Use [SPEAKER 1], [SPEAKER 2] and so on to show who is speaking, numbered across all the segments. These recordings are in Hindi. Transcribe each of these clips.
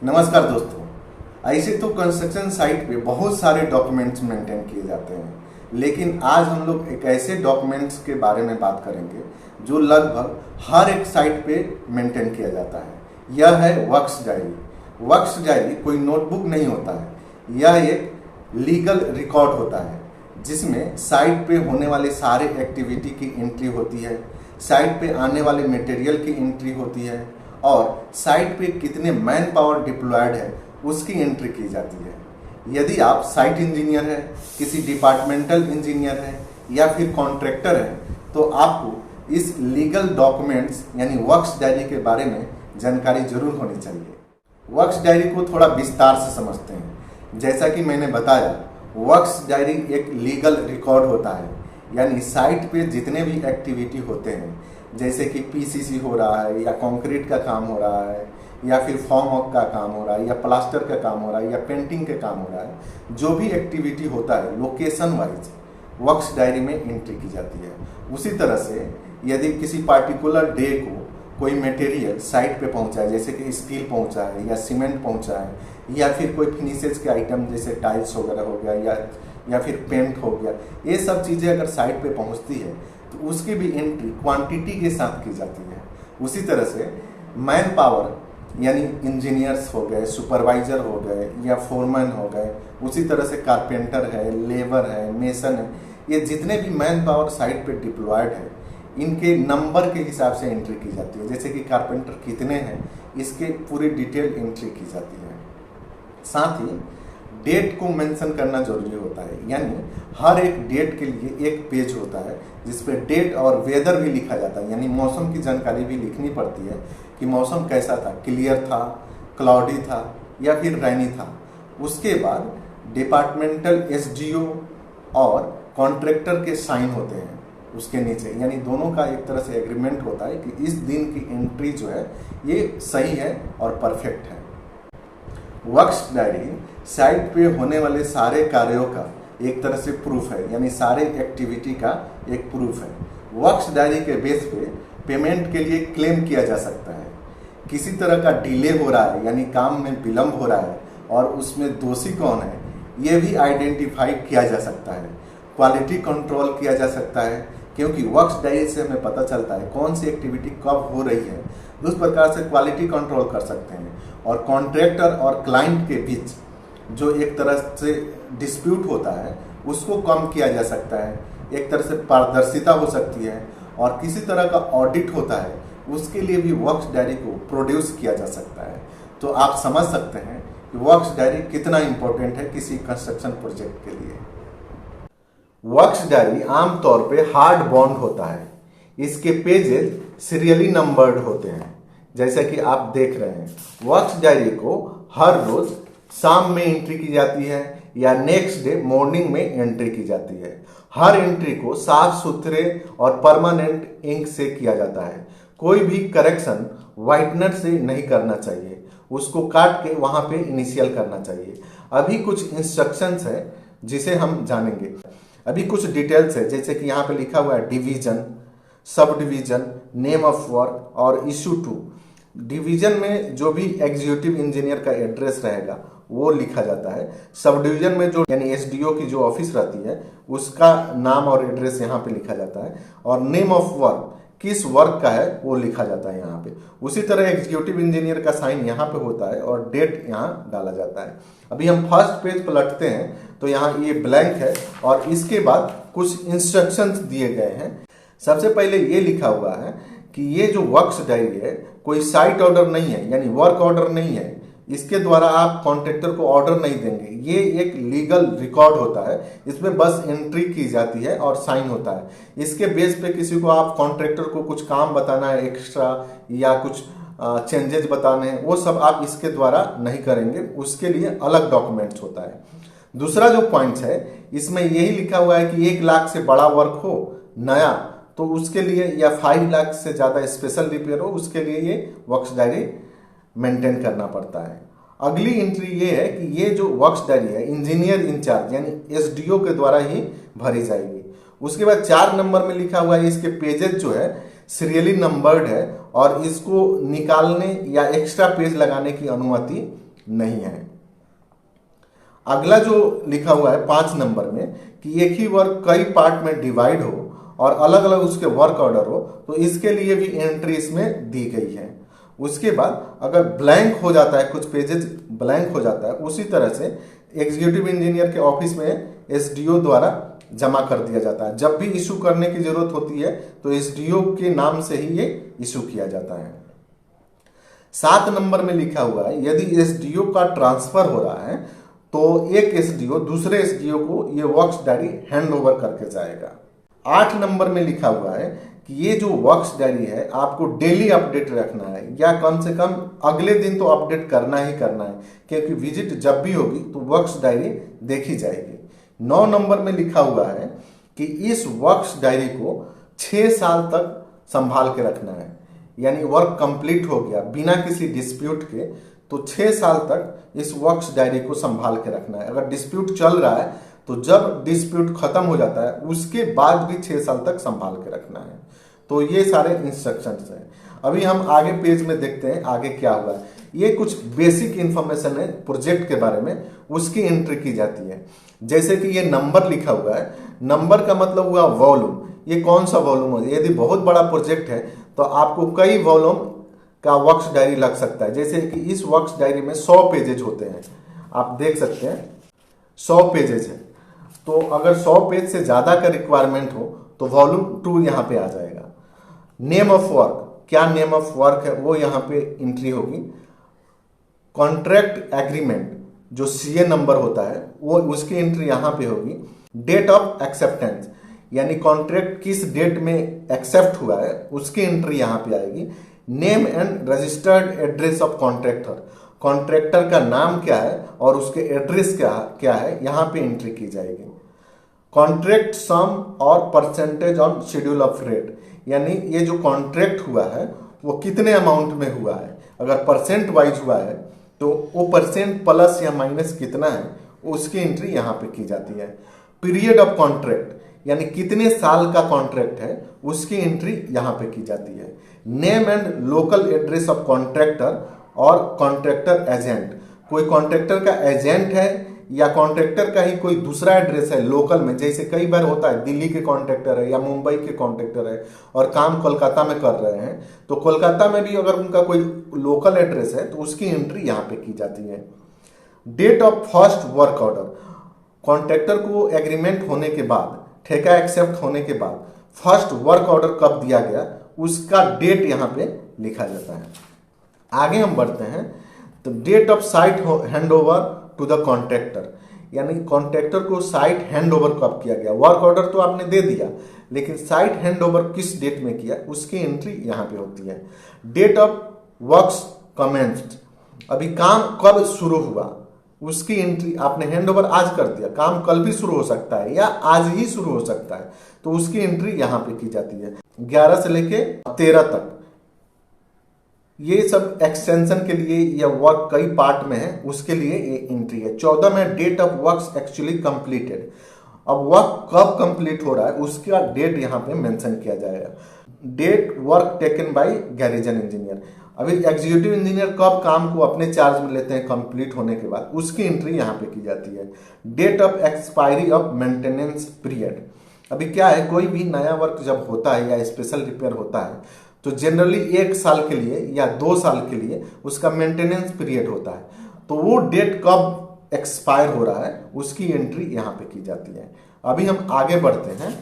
[SPEAKER 1] नमस्कार दोस्तों। ऐसे तो कंस्ट्रक्शन साइट पे बहुत सारे डॉक्यूमेंट्स मेंटेन किए जाते हैं, लेकिन आज हम लोग एक ऐसे डॉक्यूमेंट्स के बारे में बात करेंगे जो लगभग हर एक साइट पे मेंटेन किया जाता है। यह है वर्क्स डायरी। वर्क्स डायरी कोई नोटबुक नहीं होता है, यह एक लीगल रिकॉर्ड होता है जिसमें साइट पे होने वाले सारे एक्टिविटी की एंट्री होती है, साइट पे आने वाले मटेरियल की एंट्री होती है और साइट पे कितने मैन पावर डिप्लॉयड है उसकी एंट्री की जाती है। यदि आप साइट इंजीनियर हैं, किसी डिपार्टमेंटल इंजीनियर हैं या फिर कॉन्ट्रैक्टर हैं तो आपको इस लीगल डॉक्यूमेंट्स यानी वर्क्स डायरी के बारे में जानकारी जरूर होनी चाहिए। वर्क्स डायरी को थोड़ा विस्तार से समझते हैं। जैसा कि मैंने बताया, वर्क्स डायरी एक लीगल रिकॉर्ड होता है, यानी साइट पे जितने भी एक्टिविटी होते हैं, जैसे कि पीसीसी हो रहा है या कंक्रीट का काम हो रहा है या फिर फॉर्म वर्क का काम हो रहा है या प्लास्टर का काम हो रहा है या पेंटिंग का काम हो रहा है, जो भी एक्टिविटी होता है लोकेशन वाइज वर्क्स डायरी में एंट्री की जाती है। उसी तरह से यदि किसी पार्टिकुलर डे को कोई मटेरियल साइट पे पहुंचा है, जैसे कि स्टील पहुंचा है या सीमेंट पहुंचा है या फिर कोई फिनिशेज के आइटम जैसे टाइल्स वगैरह हो गया या फिर पेंट हो गया, ये सब चीज़ें अगर साइट पे पहुंचती है तो उसकी भी एंट्री क्वांटिटी के साथ की जाती है। उसी तरह से मैन पावर यानी इंजीनियर्स हो गए, सुपरवाइजर हो गए या फोरमैन हो गए, उसी तरह से कारपेंटर है, लेबर है, मेसन है, ये जितने भी मैन पावर साइट पे डिप्लॉयड है इनके नंबर के हिसाब से एंट्री की जाती है। जैसे कि कारपेंटर कितने हैं इसके पूरी डिटेल एंट्री की जाती है। साथ ही डेट को मेंशन करना जरूरी होता है, यानी हर एक डेट के लिए एक पेज होता है जिसपे डेट और वेदर भी लिखा जाता है, यानी मौसम की जानकारी भी लिखनी पड़ती है कि मौसम कैसा था, क्लियर था, क्लाउडी था या फिर रैनी था। उसके बाद डिपार्टमेंटल एसडीओ और कॉन्ट्रैक्टर के साइन होते हैं उसके नीचे, यानी दोनों का एक तरह से एग्रीमेंट होता है कि इस दिन की एंट्री जो है ये सही है और परफेक्ट है। वर्क्स डायरी साइट पे होने वाले सारे कार्यों का एक तरह से प्रूफ है, यानी सारे एक्टिविटी का एक प्रूफ है। वर्क्स डायरी के बेस पे पेमेंट के लिए क्लेम किया जा सकता है। किसी तरह का डिले हो रहा है यानी काम में विलंब हो रहा है और उसमें दोषी कौन है ये भी आइडेंटिफाई किया जा सकता है। क्वालिटी कंट्रोल किया जा सकता है, क्योंकि वर्क्स डायरी से हमें पता चलता है कौन सी एक्टिविटी कब हो रही है, उस प्रकार से क्वालिटी कंट्रोल कर सकते हैं। और कॉन्ट्रैक्टर और क्लाइंट के बीच जो एक तरह से डिस्प्यूट होता है उसको कम किया जा सकता है, एक तरह से पारदर्शिता हो सकती है। और किसी तरह का ऑडिट होता है उसके लिए भी वर्क्स डायरी को प्रोड्यूस किया जा सकता है। तो आप समझ सकते हैं कि वर्क्स डायरी कितना इंपॉर्टेंट है किसी कंस्ट्रक्शन प्रोजेक्ट के लिए। वर्क्स डायरी आमतौर पे हार्ड बाउंड होता है, इसके पेजेस सीरियली नंबर्ड होते हैं, जैसा कि आप देख रहे हैं। वर्क्स डायरी को हर रोज शाम में एंट्री की जाती है या नेक्स्ट डे मॉर्निंग में एंट्री की जाती है। हर एंट्री को साफ सुथरे और परमानेंट इंक से किया जाता है। कोई भी करेक्शन व्हाइटनर से नहीं करना चाहिए, उसको काट के वहां पे इनिशियल करना चाहिए। अभी कुछ इंस्ट्रक्शंस है जिसे हम जानेंगे। अभी कुछ डिटेल्स है, जैसे कि यहाँ पे लिखा हुआ है division, sub division, name of work और इशू टू। डिवीजन में जो भी एग्जीक्यूटिव इंजीनियर का एड्रेस रहेगा वो लिखा जाता है। सब डिवीजन में जो यानी एसडीओ की जो ऑफिस रहती है उसका नाम और एड्रेस यहाँ पे लिखा जाता है। और नेम ऑफ वर्क, किस वर्क का है वो लिखा जाता है यहाँ पे। उसी तरह एग्जीक्यूटिव इंजीनियर का साइन यहाँ पे होता है और डेट यहाँ डाला जाता है। अभी हम फर्स्ट पेज पलटते हैं तो यहाँ ये ब्लैंक है और इसके बाद कुछ इंस्ट्रक्शंस दिए गए हैं। सबसे पहले ये लिखा हुआ है कि ये जो वर्क्स डायरी है कोई साइट ऑर्डर नहीं है, यानी वर्क ऑर्डर नहीं है। इसके द्वारा आप कॉन्ट्रैक्टर को ऑर्डर नहीं देंगे। ये एक लीगल रिकॉर्ड होता है, इसमें बस एंट्री की जाती है और साइन होता है। इसके बेस पे किसी को आप कॉन्ट्रैक्टर को कुछ काम बताना है एक्स्ट्रा या कुछ चेंजेस बताने हैं, वो सब आप इसके द्वारा नहीं करेंगे, उसके लिए अलग डॉक्यूमेंट्स होता है। दूसरा जो पॉइंट है इसमें यही लिखा हुआ है कि 1 लाख से बड़ा वर्क हो नया तो उसके लिए, या 5 लाख से ज़्यादा स्पेशल रिपेयर हो उसके लिए ये वर्क्स डायरी मेंटेन करना पड़ता है। अगली एंट्री ये है कि ये जो वर्क्स डायरी है इंजीनियर इंचार्ज यानी एसडीओ के द्वारा ही भरी जाएगी। उसके बाद 4 नंबर में लिखा हुआ है इसके पेजेस जो है सीरियली नंबर्ड है और इसको निकालने या एक्स्ट्रा पेज लगाने की अनुमति नहीं है। अगला जो लिखा हुआ है 5 नंबर में कि एक ही वर्क कई पार्ट में डिवाइड हो और अलग अलग उसके वर्क ऑर्डर हो, तो इसके लिए भी एंट्री इसमें दी गई है। उसके बाद अगर ब्लैंक हो जाता है, कुछ पेजेस ब्लैंक हो जाता है, उसी तरह से एग्जीक्यूटिव इंजीनियर के ऑफिस में एसडीओ द्वारा जमा कर दिया जाता है। जब भी इशू करने की जरूरत होती है तो एसडीओ के नाम से ही ये इशू किया जाता है। 7 नंबर में लिखा हुआ है यदि एसडीओ का ट्रांसफर हो रहा है तो एक एसडीओ दूसरे एसडीओ को ये वर्क्स डायरी हैंड ओवर करके जाएगा। 8 नंबर में लिखा हुआ है कि ये जो वर्क्स डायरी है आपको डेली अपडेट रखना है, या कम से कम अगले दिन तो अपडेट करना ही करना है, क्योंकि विजिट जब भी होगी तो वर्क्स डायरी देखी जाएगी। 9 नंबर में लिखा हुआ है कि इस वर्क्स डायरी को 6 साल तक संभाल के रखना है, यानी वर्क कंप्लीट हो गया बिना किसी डिस्प्यूट के तो 6 साल तक इस वर्क्स डायरी को संभाल के रखना है। अगर डिस्प्यूट चल रहा है तो जब डिस्प्यूट खत्म हो जाता है उसके बाद भी 6 साल तक संभाल के रखना है। तो ये सारे इंस्ट्रक्शंस हैं। अभी हम आगे पेज में देखते हैं आगे क्या हुआ है। ये कुछ बेसिक इंफॉर्मेशन है प्रोजेक्ट के बारे में, उसकी एंट्री की जाती है। जैसे कि ये नंबर लिखा हुआ है, नंबर का मतलब हुआ वॉल्यूम। ये कौन सा वॉल्यूम है? यदि बहुत बड़ा प्रोजेक्ट है तो आपको कई वॉल्यूम का वर्क्स डायरी लग सकता है। जैसे कि इस वर्क्स डायरी में 100 पेजेज होते हैं, आप देख सकते हैं 100 पेजेज है। तो अगर 100 पेज से ज्यादा का रिक्वायरमेंट हो तो वॉल्यूम 2 यहाँ पे आ जाएगा। नेम ऑफ वर्क, क्या नेम ऑफ वर्क है वो यहाँ पे एंट्री होगी। कॉन्ट्रैक्ट एग्रीमेंट जो सीए नंबर होता है वो उसकी एंट्री यहाँ पे होगी। डेट ऑफ एक्सेप्टेंस यानी कॉन्ट्रैक्ट किस डेट में एक्सेप्ट हुआ है उसकी एंट्री यहाँ पे आएगी। Name and registered address of contractor, contractor का नाम क्या है और उसके एड्रेस क्या है यहाँ पे एंट्री की जाएगी। कॉन्ट्रैक्ट सम और percentage on schedule of rate, यानी ये जो कॉन्ट्रैक्ट हुआ है वो कितने अमाउंट में हुआ है। अगर परसेंट वाइज हुआ है तो वो परसेंट प्लस या माइनस कितना है उसकी एंट्री यहाँ पे की जाती है। पीरियड ऑफ कॉन्ट्रैक्ट यानी कितने साल का कॉन्ट्रैक्ट है उसकी एंट्री यहाँ पे की जाती है। Name and local address of contractor और कॉन्ट्रैक्टर एजेंट, कोई कॉन्ट्रैक्टर का एजेंट है या कॉन्ट्रैक्टर का ही कोई दूसरा एड्रेस है लोकल में। जैसे कई बार होता है दिल्ली के कॉन्ट्रैक्टर है या मुंबई के कॉन्ट्रैक्टर है और काम कोलकाता में कर रहे हैं, तो कोलकाता में भी अगर उनका कोई लोकल एड्रेस है तो उसकी एंट्री यहाँ पे की जाती है। Date of first work order, contractor को एग्रीमेंट होने के बाद, ठेका एक्सेप्ट होने के बाद फर्स्ट वर्क ऑर्डर कब दिया गया उसका डेट यहाँ पे लिखा जाता है। आगे हम बढ़ते हैं तो date of site handover to the contractor, यानी कॉन्ट्रैक्टर को साइट हैंडओवर कब किया गया। वर्क ऑर्डर तो आपने दे दिया लेकिन साइट हैंडओवर किस डेट में किया उसकी एंट्री यहाँ पे होती है। डेट ऑफ वर्क्स कमेंस्ड, अभी काम कब शुरू हुआ उसकी एंट्री, आपने हैंडओवर आज कर दिया, काम कल भी शुरू हो सकता है या आज ही शुरू हो सकता है, तो उसकी एंट्री यहाँ पे की जाती है। 11 से लेके 13 तक ये सब एक्सटेंशन के लिए या वर्क कई पार्ट में है उसके लिए ये एंट्री है। 14 में date of works actually completed, अब वर्क कब कंप्लीट हो रहा है उसका डेट यहाँ पे मेंशन किया जाएगा। That work taken by garrison engineer, अभी एग्जीक्यूटिव इंजीनियर कब काम को अपने चार्ज में लेते हैं कंप्लीट होने के बाद उसकी एंट्री यहाँ पे की जाती है। Date of expiry of maintenance period, अभी क्या है कोई भी नया वर्क जब होता है या स्पेशल रिपेयर होता है तो जनरली 1 साल के लिए या 2 साल के लिए उसका मेंटेनेंस पीरियड होता है, तो वो डेट कब एक्सपायर हो रहा है उसकी एंट्री यहाँ पे की जाती है। अभी हम आगे बढ़ते हैं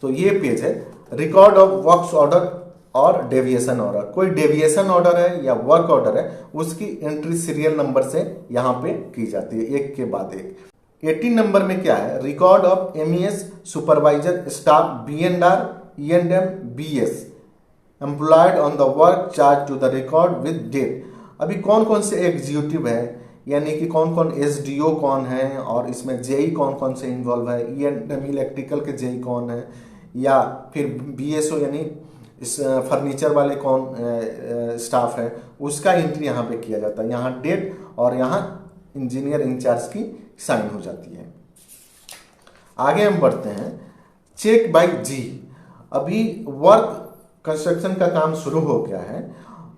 [SPEAKER 1] तो ये पेज है रिकॉर्ड ऑफ वर्क्स ऑर्डर और डेविएशन ऑर्डर। कोई डेविएशन ऑर्डर है या वर्क ऑर्डर है उसकी एंट्री सीरियल नंबर से यहाँ पे की जाती है एक के बाद एक। 18 नंबर में क्या है record of MES supervisor staff BNR E&M BS employed on the work charge to the record with date. अभी कौन कौन से एग्जीक्यूटिव है यानी कि कौन कौन एसडीओ कौन है और इसमें जेई कौन कौन से इन्वॉल्व है, E&M इलेक्ट्रिकल के जेई कौन है या फिर बीएसओ यानी इस फर्नीचर वाले कौन स्टाफ है उसका एंट्री यहाँ पे किया जाता है। यहाँ डेट और यहाँ इंजीनियर इंचार्ज की साइन हो जाती है। आगे हम बढ़ते हैं चेक बाय जी, अभी वर्क कंस्ट्रक्शन का काम शुरू हो गया है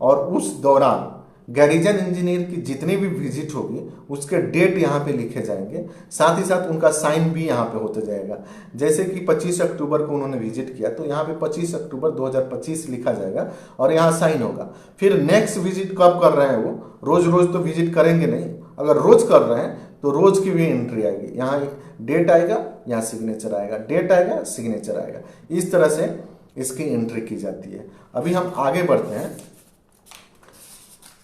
[SPEAKER 1] और उस दौरान गैरिजन इंजीनियर की जितनी भी विजिट होगी उसके डेट यहाँ पे लिखे जाएंगे, साथ ही साथ उनका साइन भी यहाँ पे होते जाएगा। जैसे कि 25 अक्टूबर को उन्होंने विजिट किया तो यहाँ पे 25 अक्टूबर 2025 लिखा जाएगा और यहाँ साइन होगा। फिर नेक्स्ट विजिट कब कर रहे हैं, वो रोज रोज तो विजिट करेंगे नहीं, अगर रोज कर रहे हैं तो रोज की भी एंट्री आएगी, यहाँ डेट आएगा, यहाँ सिग्नेचर आएगा, डेट आएगा, सिग्नेचर आएगा। इस तरह से इसकी एंट्री की जाती है। अभी हम आगे बढ़ते हैं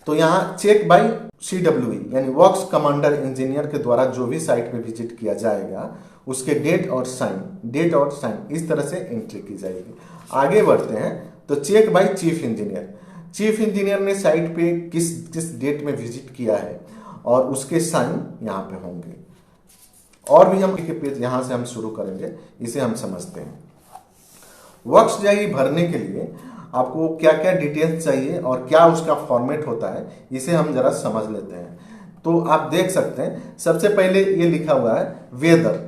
[SPEAKER 1] तो यहाँ चेक बाय CWE यानी वर्क्स कमांडर इंजीनियर के द्वारा जो भी साइट पे विजिट किया जाएगा उसके डेट और साइन इस तरह से एंट्री की जाएगी। आगे बढ़ते हैं तो चेक बाय चीफ इंजीनियर ने साइट पे किस डेट में विजिट किया है और उसके साइन यहाँ पे होंगे। और भी हम पेज यहाँ से हम शुरू करेंगे, इसे हम समझते हैं। वर्क्स डायरी भरने के लिए आपको क्या क्या डिटेल्स चाहिए और क्या उसका फॉर्मेट होता है, इसे हम जरा समझ लेते हैं। तो आप देख सकते हैं सबसे पहले ये लिखा हुआ है वेदर,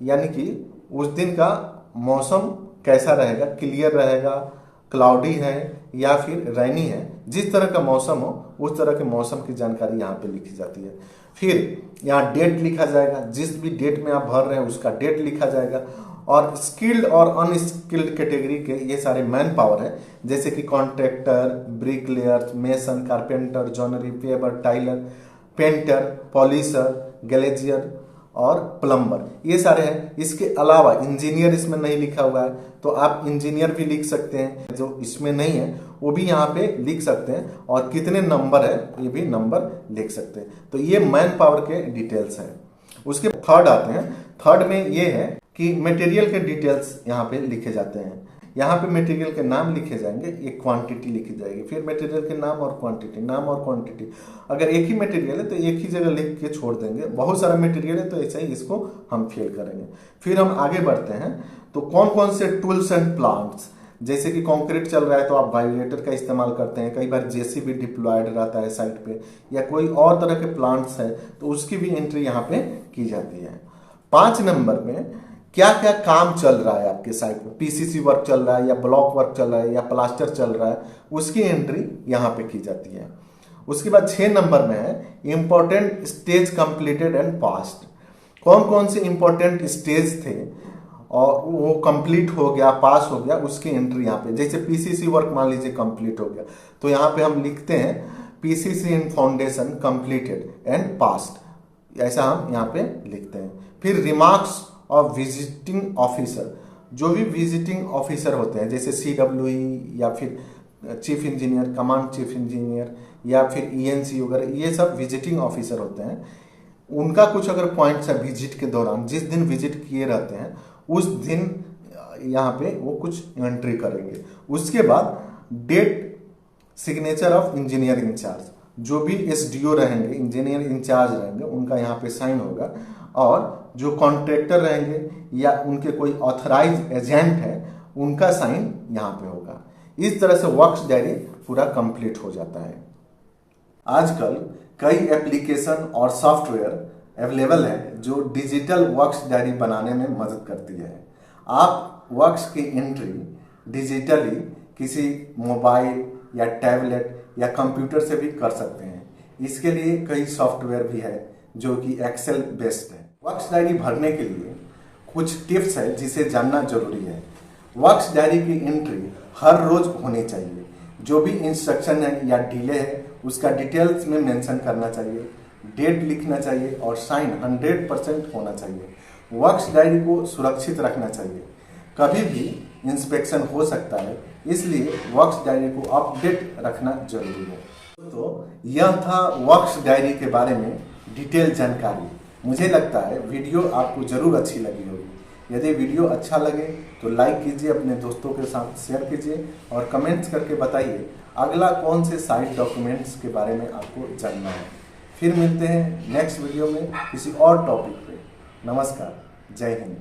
[SPEAKER 1] यानी कि उस दिन का मौसम कैसा रहेगा, क्लियर रहेगा, क्लाउडी है या फिर रैनी है। जिस तरह का मौसम हो उस तरह के मौसम की जानकारी यहाँ पे लिखी जाती है। फिर यहाँ डेट लिखा जाएगा, जिस भी डेट में आप भर रहे हैं उसका डेट लिखा जाएगा। और स्किल्ड और अनस्किल्ड कैटेगरी के ये सारे मैन पावर है, जैसे कि contractor, bricklayer, mason, carpenter, joinery, paver, tiler, painter, polisher, glazier और प्लम्बर, ये सारे हैं। इसके अलावा इंजीनियर इसमें नहीं लिखा हुआ है तो आप इंजीनियर भी लिख सकते हैं, जो इसमें नहीं है वो भी यहाँ पे लिख सकते हैं। और कितने नंबर है ये भी नंबर लिख सकते हैं। तो ये मैन पावर के डिटेल्स हैं। उसके थर्ड आते हैं। थर्ड में ये है कि मटेरियल के डिटेल्स यहाँ पे लिखे जाते हैं। यहाँ पे मटेरियल के नाम लिखे जाएंगे, एक क्वांटिटी लिखी जाएगी, फिर मटेरियल के नाम और क्वांटिटी। अगर एक ही मटेरियल है तो एक ही जगह लिख के छोड़ देंगे, बहुत सारा मटेरियल है तो ऐसे ही इसको हम फिल करेंगे। फिर हम आगे बढ़ते हैं तो कौन कौन से टूल्स एंड प्लांट्स, जैसे कि कंक्रीट चल रहा है तो आप वाइब्रेटर का इस्तेमाल करते हैं, कई बार जेसीबी डिप्लॉयड रहता है साइट पे, या कोई और तरह के प्लांट्स है तो उसकी भी एंट्री यहाँ पे की जाती है। 5 नंबर में क्या क्या काम चल रहा है आपके साइट में, पीसीसी वर्क चल रहा है या ब्लॉक वर्क चल रहा है या प्लास्टर चल रहा है, उसकी एंट्री यहाँ पे की जाती है। उसके बाद 6 नंबर में है important stage completed and passed. कौन कौन से इंपॉर्टेंट स्टेज थे और वो कंप्लीट हो गया, पास हो गया, उसकी एंट्री यहाँ पे। जैसे पीसीसी वर्क मान लीजिए कंप्लीट हो गया तो यहाँ पे हम लिखते हैं PCC in foundation completed and passed, ऐसा हम यहाँ पे लिखते हैं। फिर रिमार्क्स ऑफ विजिटिंग ऑफिसर, जो भी विजिटिंग ऑफिसर होते हैं जैसे CWE या फिर chief engineer, command chief engineer या फिर ENC वगैरह, ये सब विजिटिंग ऑफिसर होते हैं। उनका कुछ अगर पॉइंट्स है विजिट के दौरान, जिस दिन विजिट किए रहते हैं उस दिन यहाँ पे वो कुछ एंट्री करेंगे। उसके बाद date, signature of engineer incharge, जो भी SDO रहेंगे, इंजीनियर इंचार्ज रहेंगे, उनका यहाँ पे साइन होगा। और जो कॉन्ट्रैक्टर रहेंगे या उनके कोई ऑथराइज एजेंट है उनका साइन यहाँ पे होगा। इस तरह से वर्क्स डायरी पूरा कंप्लीट हो जाता है। आजकल कई एप्लीकेशन और सॉफ्टवेयर अवेलेबल है जो डिजिटल वर्क्स डायरी बनाने में मदद करती है। आप वर्क्स की एंट्री डिजिटली किसी मोबाइल या टैबलेट या कंप्यूटर से भी कर सकते हैं। इसके लिए कई सॉफ्टवेयर भी है जो कि एक्सेल बेस्ड है। वर्क्स डायरी भरने के लिए कुछ टिप्स है जिसे जानना जरूरी है। वर्क्स डायरी की एंट्री हर रोज होनी चाहिए। जो भी इंस्ट्रक्शन है या डिले है उसका डिटेल्स में मेंशन करना चाहिए, डेट लिखना चाहिए और साइन 100% होना चाहिए। वर्क्स डायरी को सुरक्षित रखना चाहिए, कभी भी इंस्पेक्शन हो सकता है, इसलिए वर्क्स डायरी को अपडेट रखना जरूरी है। तो यह था वर्क्स डायरी के बारे में डिटेल जानकारी। मुझे लगता है वीडियो आपको जरूर अच्छी लगी होगी। यदि वीडियो अच्छा लगे तो लाइक कीजिए, अपने दोस्तों के साथ शेयर कीजिए और कमेंट्स करके बताइए अगला कौन से साइट डॉक्यूमेंट्स के बारे में आपको जानना है। फिर मिलते हैं नेक्स्ट वीडियो में किसी और टॉपिक पे। नमस्कार, जय हिंद।